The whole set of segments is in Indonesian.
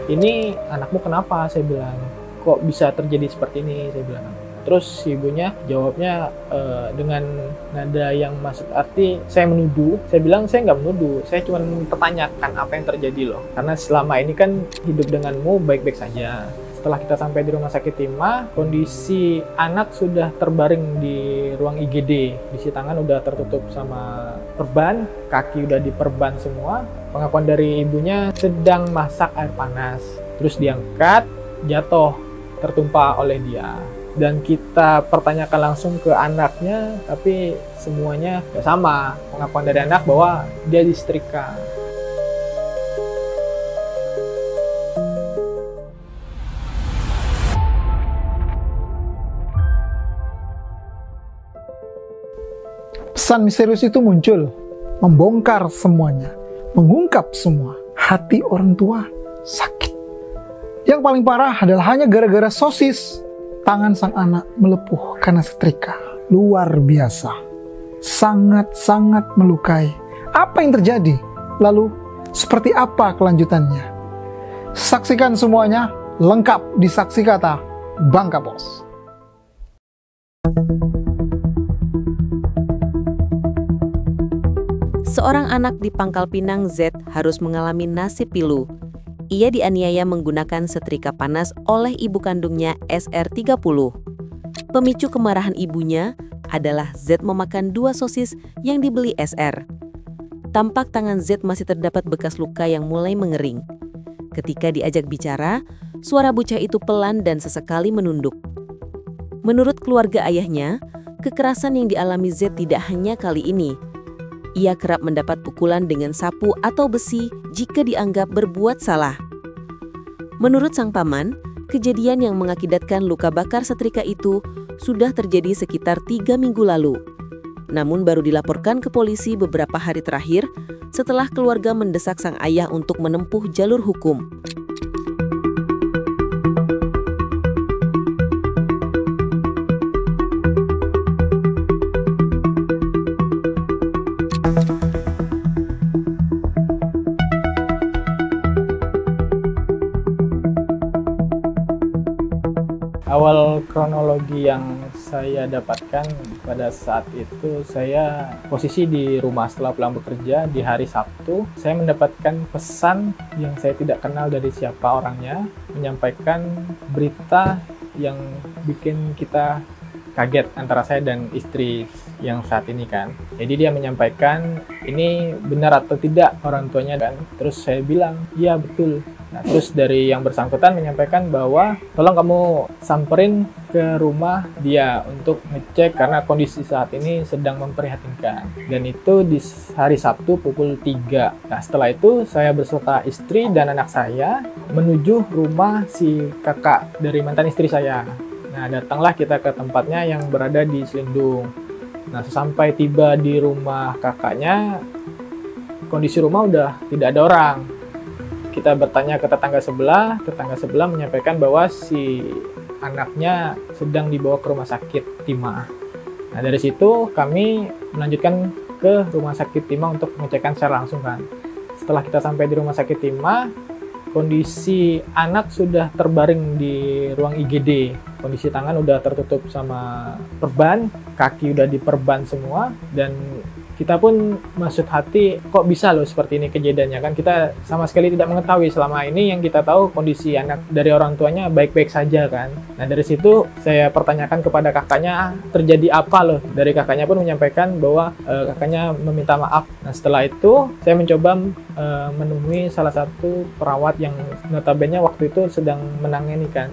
Ini anakmu kenapa? Saya bilang, kok bisa terjadi seperti ini? Saya bilang. Terus si ibunya jawabnya dengan nada yang maksud arti saya menuduh. Saya bilang saya nggak menuduh, saya cuma mempertanyakan apa yang terjadi loh. Karena selama ini kan hidup denganmu baik-baik saja. Setelah kita sampai di rumah sakit Timah, kondisi anak sudah terbaring di ruang IGD. Isi tangan udah tertutup sama perban, kaki udah diperban semua. Pengakuan dari ibunya sedang masak air panas. Terus diangkat, jatuh, tertumpah oleh dia. Dan kita pertanyakan langsung ke anaknya, tapi semuanya gak sama. Pengakuan dari anak bahwa dia disetrika. Pesan misterius itu muncul, membongkar semuanya, mengungkap semua. Hati orang tua sakit. Yang paling parah adalah hanya gara-gara sosis. Tangan sang anak melepuh karena setrika. Luar biasa. Sangat-sangat melukai. Apa yang terjadi? Lalu, seperti apa kelanjutannya? Saksikan semuanya lengkap di Saksi Kata Bangka Pos. Seorang anak di Pangkal Pinang, Z, harus mengalami nasib pilu. Ia dianiaya menggunakan setrika panas oleh ibu kandungnya SR30. Pemicu kemarahan ibunya adalah Z memakan 2 sosis yang dibeli SR. Tampak tangan Z masih terdapat bekas luka yang mulai mengering. Ketika diajak bicara, suara bocah itu pelan dan sesekali menunduk. Menurut keluarga ayahnya, kekerasan yang dialami Z tidak hanya kali ini. Ia kerap mendapat pukulan dengan sapu atau besi jika dianggap berbuat salah. Menurut sang paman, kejadian yang mengakibatkan luka bakar setrika itu sudah terjadi sekitar 3 minggu lalu. Namun baru dilaporkan ke polisi beberapa hari terakhir setelah keluarga mendesak sang ayah untuk menempuh jalur hukum. Awal kronologi yang saya dapatkan pada saat itu, saya posisi di rumah setelah pulang bekerja di hari Sabtu. Saya mendapatkan pesan yang saya tidak kenal dari siapa orangnya, menyampaikan berita yang bikin kita kaget antara saya dan istri yang saat ini kan. Jadi dia menyampaikan ini benar atau tidak orang tuanya, dan terus saya bilang iya betul. Nah, terus dari yang bersangkutan menyampaikan bahwa tolong kamu samperin ke rumah dia untuk ngecek karena kondisi saat ini sedang memprihatinkan. Dan itu di hari Sabtu pukul 3. Nah, setelah itu saya beserta istri dan anak saya menuju rumah si kakak dari mantan istri saya. Nah, datanglah kita ke tempatnya yang berada di Selindung. Nah, sesampai tiba di rumah kakaknya, kondisi rumah udah tidak ada orang. Kita bertanya ke tetangga sebelah menyampaikan bahwa si anaknya sedang dibawa ke rumah sakit Timah. Nah, dari situ kami melanjutkan ke rumah sakit Timah untuk pengecekan secara langsung kan. Setelah kita sampai di rumah sakit Timah, kondisi anak sudah terbaring di ruang IGD. Kondisi tangan udah tertutup sama perban, kaki udah diperban semua, dan kita pun maksud hati, kok bisa loh seperti ini kejadiannya kan. Kita sama sekali tidak mengetahui, selama ini yang kita tahu kondisi anak dari orang tuanya baik-baik saja kan. Nah, dari situ saya pertanyakan kepada kakaknya, terjadi apa loh. Dari kakaknya pun menyampaikan bahwa kakaknya meminta maaf. Nah, setelah itu saya mencoba menemui salah satu perawat yang notabene waktu itu sedang menangani kan.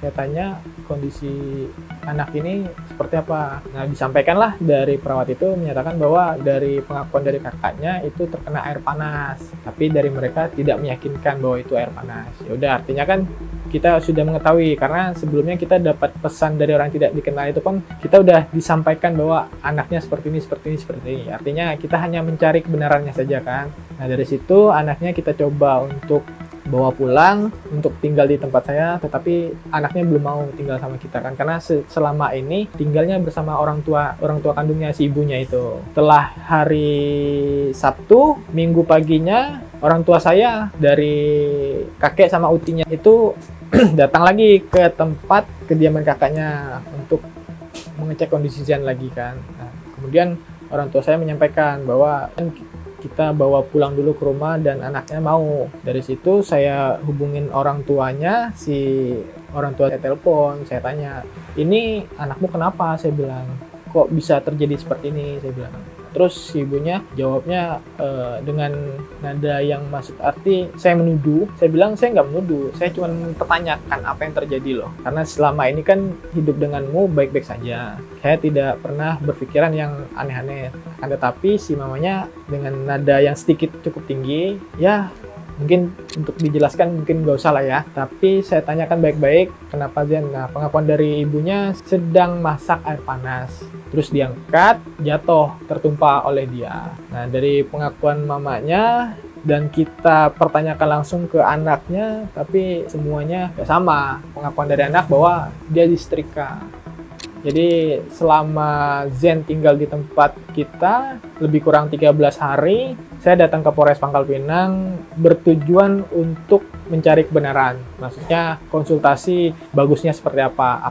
Saya tanya kondisi anak ini seperti apa. Nah, disampaikanlah dari perawat itu menyatakan bahwa dari pengakuan dari kakaknya itu terkena air panas, tapi dari mereka tidak meyakinkan bahwa itu air panas. Ya udah, artinya kan kita sudah mengetahui karena sebelumnya kita dapat pesan dari orang tidak dikenal itu pun kita udah disampaikan bahwa anaknya seperti ini. Artinya kita hanya mencari kebenarannya saja kan. Nah, dari situ anaknya kita coba untuk bawa pulang untuk tinggal di tempat saya, tetapi anaknya belum mau tinggal sama kita kan, karena selama ini tinggalnya bersama orang tua kandungnya si ibunya itu. Setelah hari Sabtu, Minggu paginya orang tua saya dari kakek sama utinya itu datang lagi ke tempat kediaman kakaknya untuk mengecek kondisi Zian lagi kan. Nah, kemudian orang tua saya menyampaikan bahwa kita bawa pulang dulu ke rumah dan anaknya mau. Dari situ saya hubungin orang tuanya, si orang tua saya telepon, saya tanya, ini anakmu kenapa? Saya bilang, kok bisa terjadi seperti ini? Saya bilang. Terus si ibunya jawabnya dengan nada yang maksud arti saya menuduh. Saya bilang saya nggak menuduh, saya cuma mempertanyakan apa yang terjadi loh. Karena selama ini kan hidup denganmu baik-baik saja. Saya tidak pernah berpikiran yang aneh-aneh. Akan tetapi si mamanya dengan nada yang sedikit cukup tinggi, ya mungkin untuk dijelaskan mungkin nggak usah lah ya. Tapi saya tanyakan baik-baik kenapa Zian. Nah, pengakuan dari ibunya sedang masak air panas. Terus diangkat, jatuh, tertumpah oleh dia. Nah, dari pengakuan mamanya dan kita pertanyakan langsung ke anaknya, tapi semuanya nggak sama. Pengakuan dari anak bahwa dia disetrika. Jadi selama Zen tinggal di tempat kita lebih kurang 13 hari, saya datang ke Polres Pangkal Pinang bertujuan untuk mencari kebenaran. Maksudnya konsultasi bagusnya seperti apa,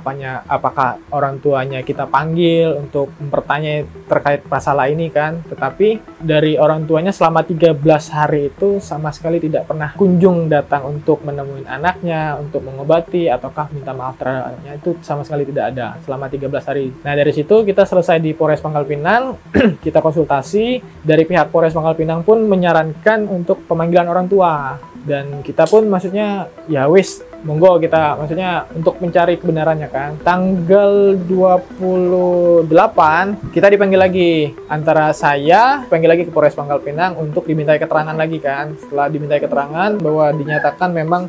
apakah orang tuanya kita panggil untuk mempertanyai terkait masalah ini kan. Tetapi dari orang tuanya selama 13 hari itu sama sekali tidak pernah kunjung datang untuk menemui anaknya, untuk mengobati ataukah minta maaf terhadapnya, itu sama sekali tidak ada selama 13 hari. Nah, dari situ kita selesai di Polres Pangkal Pinang, kita konsultasi, dari pihak Polres Pangkal Pinang pun menyarankan untuk pemanggilan orang tua. Dan kita pun maksudnya ya wis monggo kita maksudnya untuk mencari kebenarannya kan. Tanggal 28 kita dipanggil lagi, antara saya panggil lagi ke Polres Pangkal Pinang untuk dimintai keterangan lagi kan. Setelah dimintai keterangan bahwa dinyatakan memang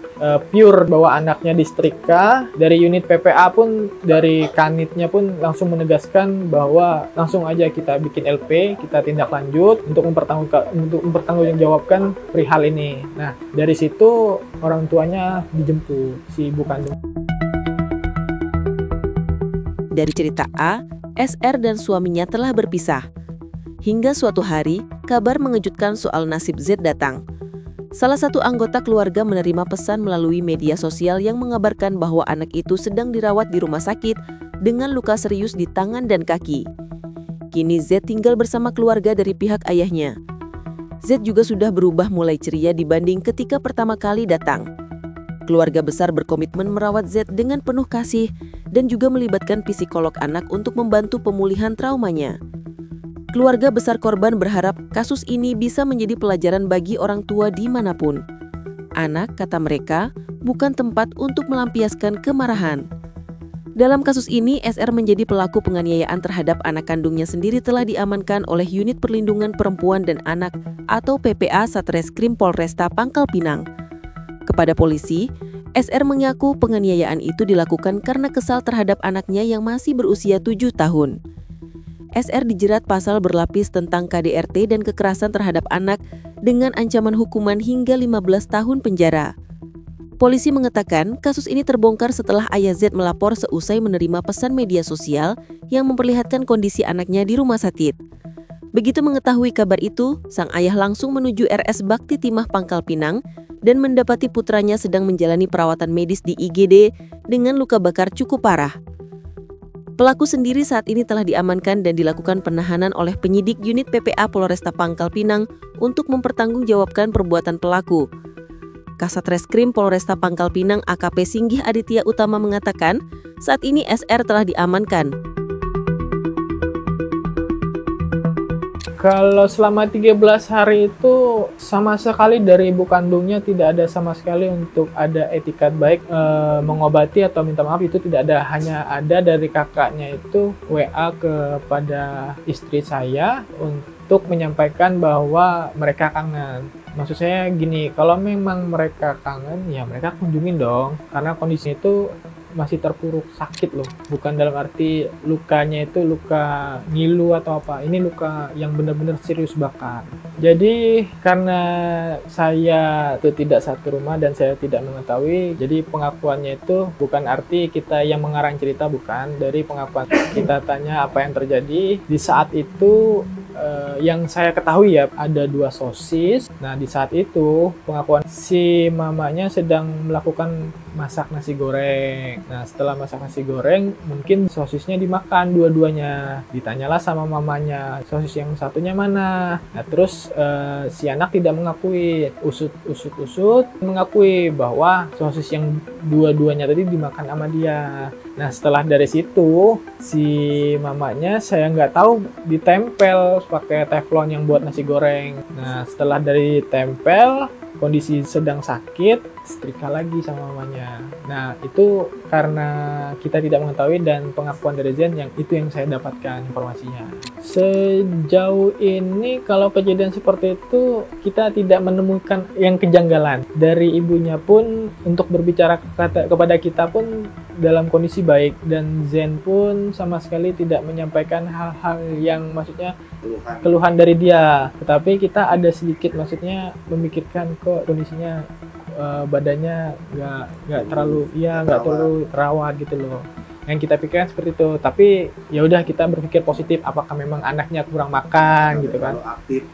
pure bahwa anaknya disetrika, dari unit PPA pun dari kanitnya pun langsung menegaskan bahwa langsung aja kita bikin LP, kita tindak lanjut untuk mempertanggungjawabkan perihal ini. Nah, dari situ orang tuanya dijemput si ibu kandung. Dari cerita A, SR dan suaminya telah berpisah. Hingga suatu hari, kabar mengejutkan soal nasib Z datang. Salah satu anggota keluarga menerima pesan melalui media sosial yang mengabarkan bahwa anak itu sedang dirawat di rumah sakit dengan luka serius di tangan dan kaki. Kini Z tinggal bersama keluarga dari pihak ayahnya. Z juga sudah berubah mulai ceria dibanding ketika pertama kali datang. Keluarga besar berkomitmen merawat Z dengan penuh kasih dan juga melibatkan psikolog anak untuk membantu pemulihan traumanya. Keluarga besar korban berharap kasus ini bisa menjadi pelajaran bagi orang tua dimanapun. Anak, kata mereka, bukan tempat untuk melampiaskan kemarahan. Dalam kasus ini, SR menjadi pelaku penganiayaan terhadap anak kandungnya sendiri telah diamankan oleh Unit Perlindungan Perempuan dan Anak atau PPA Satreskrim Polresta Pangkal Pinang. Kepada polisi, SR mengaku penganiayaan itu dilakukan karena kesal terhadap anaknya yang masih berusia 7 tahun. SR dijerat pasal berlapis tentang KDRT dan kekerasan terhadap anak dengan ancaman hukuman hingga 15 tahun penjara. Polisi mengatakan kasus ini terbongkar setelah ayah Z melapor seusai menerima pesan media sosial yang memperlihatkan kondisi anaknya di rumah sakit. Begitu mengetahui kabar itu, sang ayah langsung menuju RS Bakti Timah Pangkal Pinang dan mendapati putranya sedang menjalani perawatan medis di IGD dengan luka bakar cukup parah. Pelaku sendiri saat ini telah diamankan dan dilakukan penahanan oleh penyidik unit PPA Polresta Pangkal Pinang untuk mempertanggungjawabkan perbuatan pelaku. Kasat Reskrim Polresta Pangkal Pinang AKP Singgih Aditya Utama mengatakan saat ini SR telah diamankan. Kalau selama 13 hari itu sama sekali dari ibu kandungnya tidak ada sama sekali untuk ada etikat baik mengobati atau minta maaf, itu tidak ada. Hanya ada dari kakaknya itu WA kepada istri saya untuk menyampaikan bahwa mereka kangen. Maksud saya gini, kalau memang mereka kangen ya mereka kunjungin dong, karena kondisinya itu masih terpuruk sakit loh, bukan dalam arti lukanya itu luka ngilu atau apa, ini luka yang benar-benar serius bakar. Jadi karena saya itu tidak satu rumah dan saya tidak mengetahui, jadi pengakuannya itu bukan arti kita yang mengarang cerita, bukan. Dari pengakuan kita tanya apa yang terjadi di saat itu, yang saya ketahui ya ada 2 sosis. Nah di saat itu pengakuan si mamanya sedang melakukan masak nasi goreng. Nah setelah masak nasi goreng mungkin sosisnya dimakan dua-duanya. Ditanyalah sama mamanya, sosis yang satunya mana? Nah terus si anak tidak mengakui, usut mengakui bahwa sosis yang dua-duanya tadi dimakan sama dia. Nah setelah dari situ si mamanya saya nggak tahu ditempel pakai teflon yang buat nasi goreng. Nah setelah dari tempel kondisi sedang sakit, setrika lagi sama mamanya. Nah itu karena kita tidak mengetahui dan pengakuan dari Zen yang itu yang saya dapatkan informasinya. Sejauh ini kalau kejadian seperti itu kita tidak menemukan yang kejanggalan. Dari ibunya pun untuk berbicara kepada kita pun dalam kondisi baik, dan Zen pun sama sekali tidak menyampaikan hal-hal yang maksudnya keluhan dari dia. Tetapi kita ada sedikit maksudnya memikirkan kok kondisinya badannya nggak terlalu terawat gitu loh. Yang kita pikirkan seperti itu, tapi ya udah kita berpikir positif, apakah memang anaknya kurang makan gitu kan,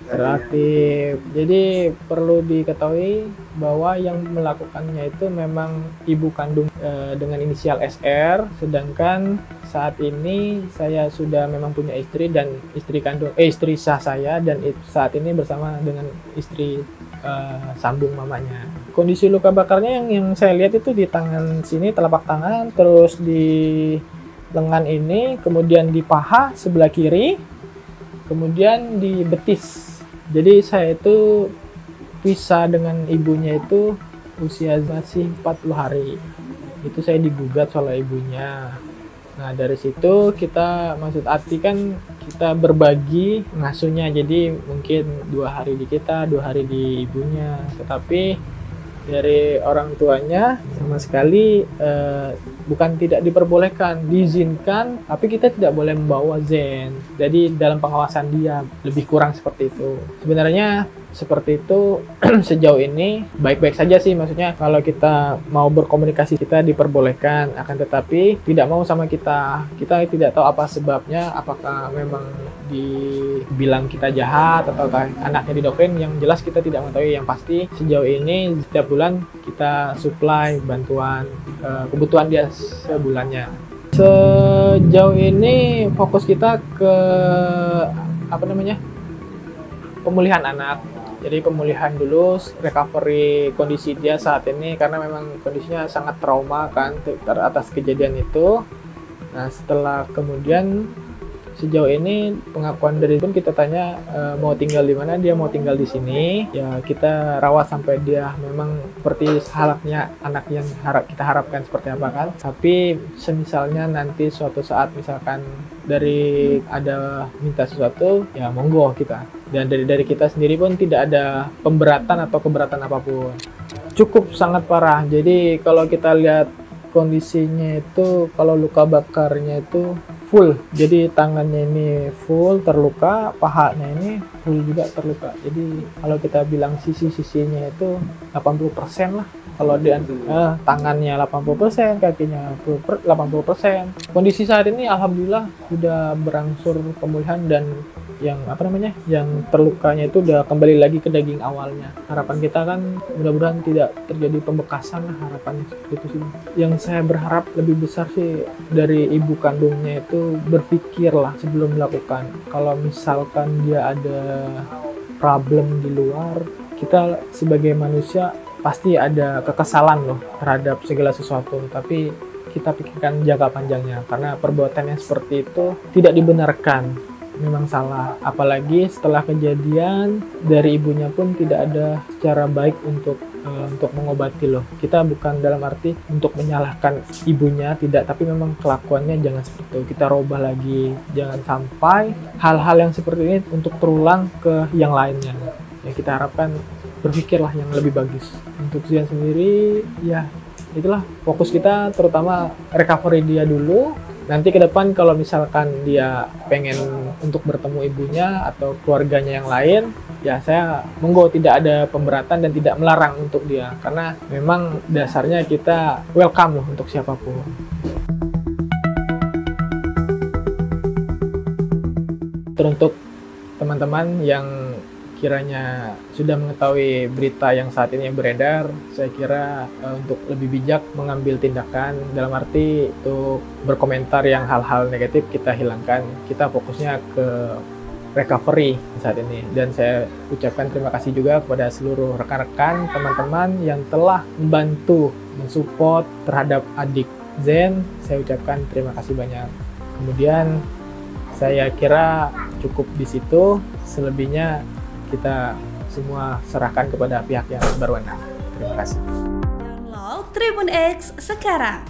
terlalu. Jadi perlu diketahui bahwa yang melakukannya itu memang ibu kandung dengan inisial SR, sedangkan saat ini saya sudah memang punya istri dan istri sah saya, dan saat ini bersama dengan istri sambung mamanya. Kondisi luka bakarnya yang saya lihat itu di tangan sini, telapak tangan, terus di lengan ini, kemudian di paha sebelah kiri, kemudian di betis. Jadi saya itu pisah dengan ibunya itu usia masih 40 hari. Itu saya digugat oleh ibunya. Nah dari situ kita maksud arti kan kita berbagi ngasuhnya, jadi mungkin 2 hari di kita, 2 hari di ibunya. Tetapi dari orang tuanya sama sekali bukan tidak diperbolehkan, diizinkan, tapi kita tidak boleh membawa Zen. Jadi dalam pengawasan dia lebih kurang seperti itu. Sebenarnya seperti itu sejauh ini baik-baik saja sih, maksudnya kalau kita mau berkomunikasi kita diperbolehkan, akan tetapi tidak mau sama kita tidak tahu apa sebabnya, apakah memang dibilang kita jahat atau anaknya didoktrin. Yang jelas kita tidak mengetahui. Yang pasti sejauh ini setiap bulan kita supply bantuan kebutuhan dia sebulannya. Sejauh ini fokus kita ke pemulihan anak. Jadi pemulihan dulu, recovery kondisi dia saat ini, karena memang kondisinya sangat trauma kan atas kejadian itu. Nah setelah kemudian sejauh ini pengakuan dari pun kita tanya mau tinggal di mana, dia mau tinggal di sini. Ya kita rawat sampai dia memang seperti halnya anak yang kita harapkan seperti apa kan. Tapi semisalnya nanti suatu saat misalkan dari ada minta sesuatu, ya monggo kita. Dan dari kita sendiri pun tidak ada pemberatan atau keberatan apapun. Cukup sangat parah. Jadi kalau kita lihat kondisinya itu, kalau luka bakarnya itu full. Jadi tangannya ini full terluka, pahanya ini full juga terluka. Jadi kalau kita bilang sisi-sisinya itu 80% lah. Kalau dia tangannya 80%, kakinya 80%. Kondisi saat ini alhamdulillah sudah berangsur pemulihan, dan yang terlukanya itu udah kembali lagi ke daging awalnya. Harapan kita kan mudah-mudahan tidak terjadi pembekasan lah, harapannya seperti itu sih. Yang saya berharap lebih besar sih dari ibu kandungnya itu berpikirlah sebelum melakukan. Kalau misalkan dia ada problem di luar, kita sebagai manusia pasti ada kekesalan loh terhadap segala sesuatu, tapi kita pikirkan jangka panjangnya, karena perbuatan yang seperti itu tidak dibenarkan, memang salah. Apalagi setelah kejadian dari ibunya pun tidak ada secara baik untuk mengobati loh. Kita bukan dalam arti untuk menyalahkan ibunya, tidak, tapi memang kelakuannya jangan seperti itu. Kita robah lagi, jangan sampai hal-hal yang seperti ini untuk terulang ke yang lainnya. Ya kita harapkan berpikirlah yang lebih bagus. Untuk Zian sendiri, ya itulah fokus kita, terutama recovery dia dulu. Nanti ke depan kalau misalkan dia pengen untuk bertemu ibunya atau keluarganya yang lain, ya saya monggo, tidak ada pemberatan dan tidak melarang untuk dia, karena memang dasarnya kita welcome loh untuk siapapun. Teruntuk teman-teman yang kiranya sudah mengetahui berita yang saat ini beredar, saya kira untuk lebih bijak mengambil tindakan, dalam arti itu berkomentar yang hal-hal negatif kita hilangkan. Kita fokusnya ke recovery saat ini. Dan saya ucapkan terima kasih juga kepada seluruh rekan-rekan, teman-teman yang telah membantu, mensupport terhadap adik Zen. Saya ucapkan terima kasih banyak. Kemudian saya kira cukup di situ, selebihnya kita semua serahkan kepada pihak yang berwenang. Terima kasih. Download Tribun X sekarang,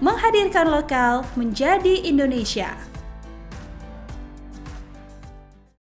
menghadirkan lokal menjadi Indonesia.